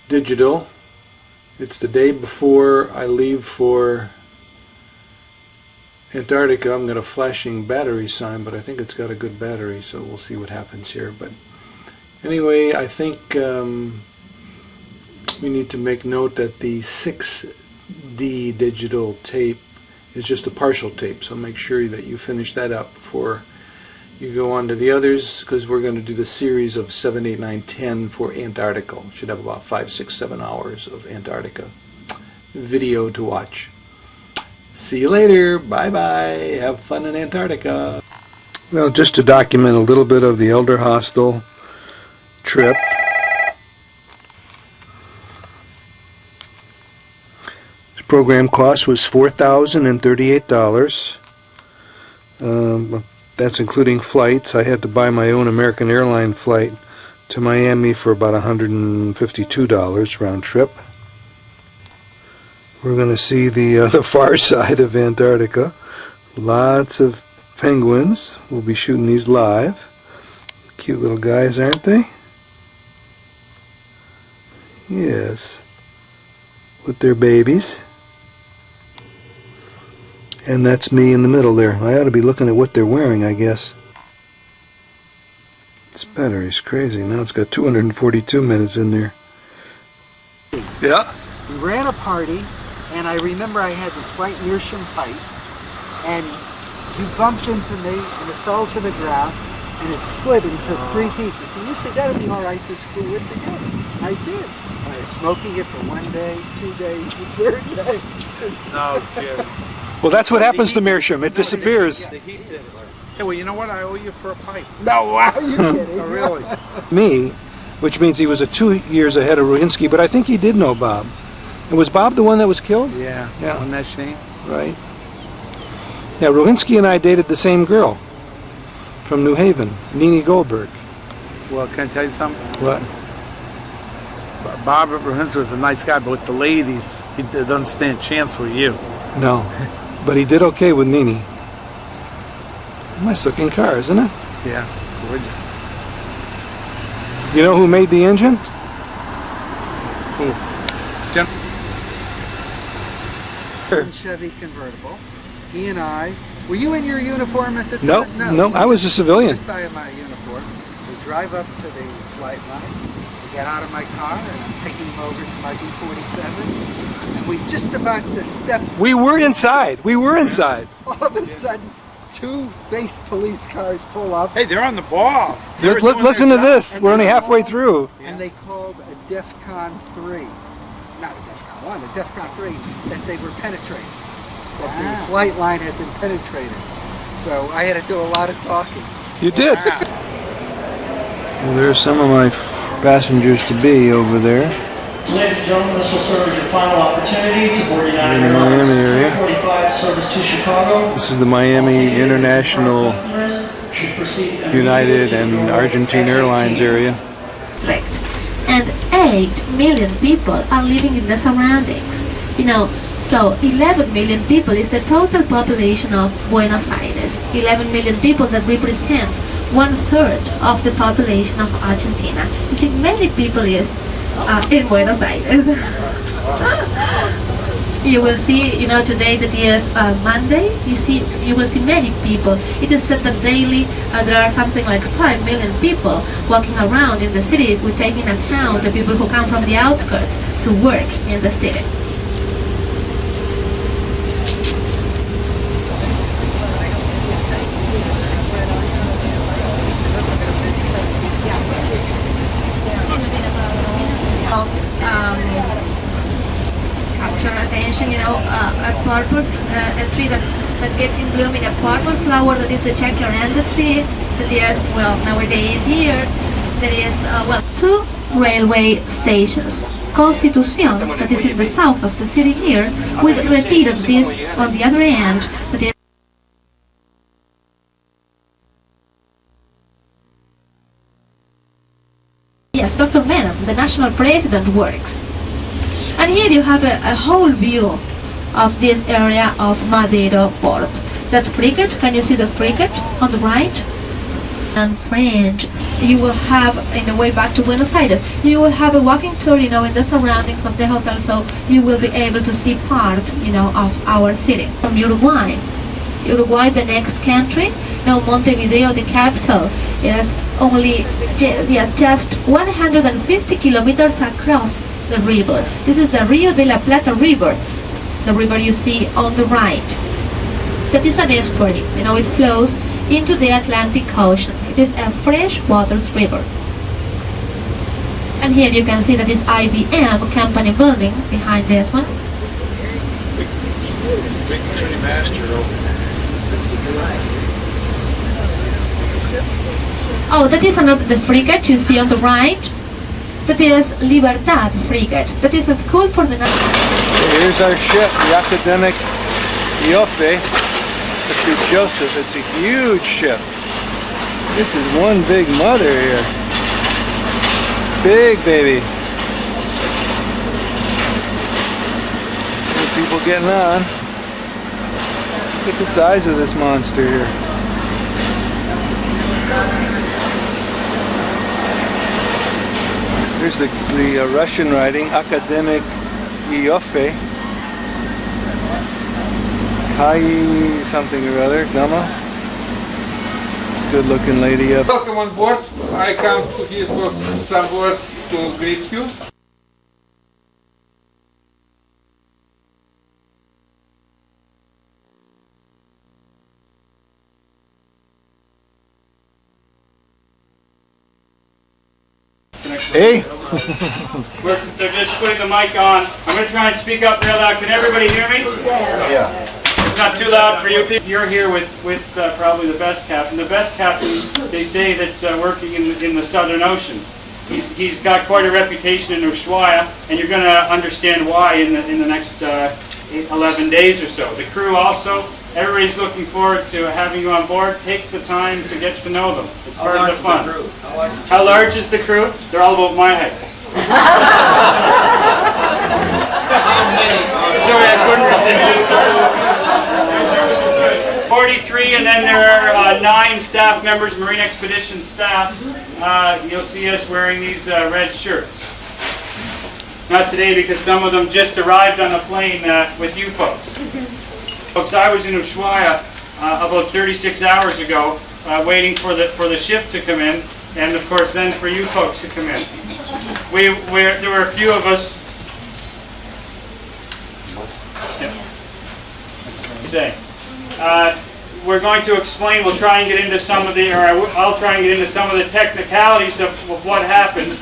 digital. It's the day before I leave for Antarctica. I'm got a flashing battery sign, but I think it's got a good battery, so we'll see what happens here. But anyway, I think we need to make note that the 6D digital tape is just a partial tape, so make sure that you finish that up before you go on to the others, because we're going to do the series of 7, 8, 9, 10 for Antarctica. Should have about 5, 6, 7 hours of Antarctica video to watch. See you later. Bye-bye. Have fun in Antarctica. Well, just to document a little bit of the Elder Hostel trip. This program cost was $4,038. That's including flights. I had to buy my own American airline flight to Miami for about $152 round trip. We're going to see the far side of Antarctica. Lots of penguins. We'll be shooting these live. Cute little guys, aren't they? Yes. With their babies. And that's me in the middle there. I ought to be looking at what they're wearing, I guess. This battery's crazy. Now it's got 242 minutes in there. Yeah? We ran a party, and I remember I had this white meerschaum pipe, and you bumped into me, and it fell to the ground, and it split into 3 pieces. And you said, that'd be all right to screw it together. I did. And I was smoking it for 1 day, 2 days, the 3rd day. No kidding. Well, that's what happens to meerschaum. It disappears. The heat did it. Hey, well, you know what? I owe you for a pipe. No, are you kidding? Oh, really? Me, which means he was 2 years ahead of Ruhinsky, but I think he did know Bob. And was Bob the one that was killed? Yeah. Yeah. Wasn't that shame? Right. Yeah, Ruhinsky and I dated the same girl from New Haven, Nini Goldberg. Well, can I tell you something? What? Bob Ruhinsky was a nice guy, but with the ladies, he doesn't stand a chance with you. No. But he did okay with Nini. Nice looking car, isn't it? Yeah, gorgeous. You know who made the engine? Who? Jim? Chevy convertible. He and I. Were you in your uniform at the time? No, no, I was a civilian. Just I in my uniform. We drive up to the flight line. We get out of my car, and I'm taking him over to my B-47. And we just about to step. We were inside. We were inside. All of a sudden, 2 base police cars pull up. Hey, they're on the ball. Listen to this. We're only halfway through. And they called a DEFCON 3. Not a DEFCON 1, a DEFCON 3, that they were penetrating. That the flight line had been penetrated. So I had to do a lot of talking. You did. Well, there's some of my passengers to be over there. Ladies and gentlemen, this will serve as your final opportunity to board United In the Airlines Miami area. 345 service to Chicago. This is the Miami International United and Argentina Airlines area. And 8 million people are living in the surroundings. You know, so 11 million people is the total population of Buenos Aires. 11 million people that represents 1/3 of the population of Argentina. You see, many people is in Buenos Aires. You will see, you know, today that is Monday. You will see many people. It is said that daily there are something like 5 million people walking around in the city if we take in account the people who come from the outskirts to work in the city. Capture attention, you know, a purple, a tree that gets in bloom in a purple flower, that is the jacaranda tree, that is, well, nowadays here, there is, well, 2 railway stations. Constitución, that is in the south of the city here, with Retiro, that is on the other end, that is yes, Dr. Menem, the national president, works. And here you have a whole view of this area of Madero Port. That frigate, can you see the frigate on the right? and French. You will have, in the way back to Buenos Aires, you will have a walking tour, in the surroundings of the hotel, so you will be able to see part, of our city. From Uruguay, the next country. Now Montevideo, the capital, is only just 150 kilometers across the river. This is the Rio de la Plata River, the river you see on the right. That is an estuary. It flows into the Atlantic Ocean. It is a freshwater river. And here you can see that is IBM company building behind this one. Big three-master over there. Oh, that is the frigate you see on the right. That is Libertad frigate. That is a school for the naval. Here's our ship, the Akademic Ioffe. Must be Joseph. It's a huge ship. This is one big mother here. Big baby. People getting on. Look at the size of this monster here. Here's the Russian writing, Akademic Ioffe. Kai something or other, Gama. Good looking lady up. Welcome on board. I come here for some words to greet you. Hey! They're just putting the mic on. I'm going to try and speak up real loud. Can everybody hear me? Yeah. It's not too loud for you. You're here with probably the best captain. The best captain, they say, that's working in the Southern Ocean. He's got quite a reputation in Ushuaia, and you're going to understand why in the next 11 days or so. The crew also, everybody's looking forward to having you on board. Take the time to get to know them. It's part of the fun. How large is the crew? They're all about my height. Sorry, I couldn't. 43, and then there are 9 staff members, Marine Expedition staff. You'll see us wearing these red shirts. Not today, because some of them just arrived on the plane with you folks. Folks, I was in Ushuaia about 36 hours ago, waiting for the ship to come in, and of course then for you folks to come in. There were a few of us. We're going to explain. We'll try and get into some of the, or I'll try and get into some of the technicalities of what happened.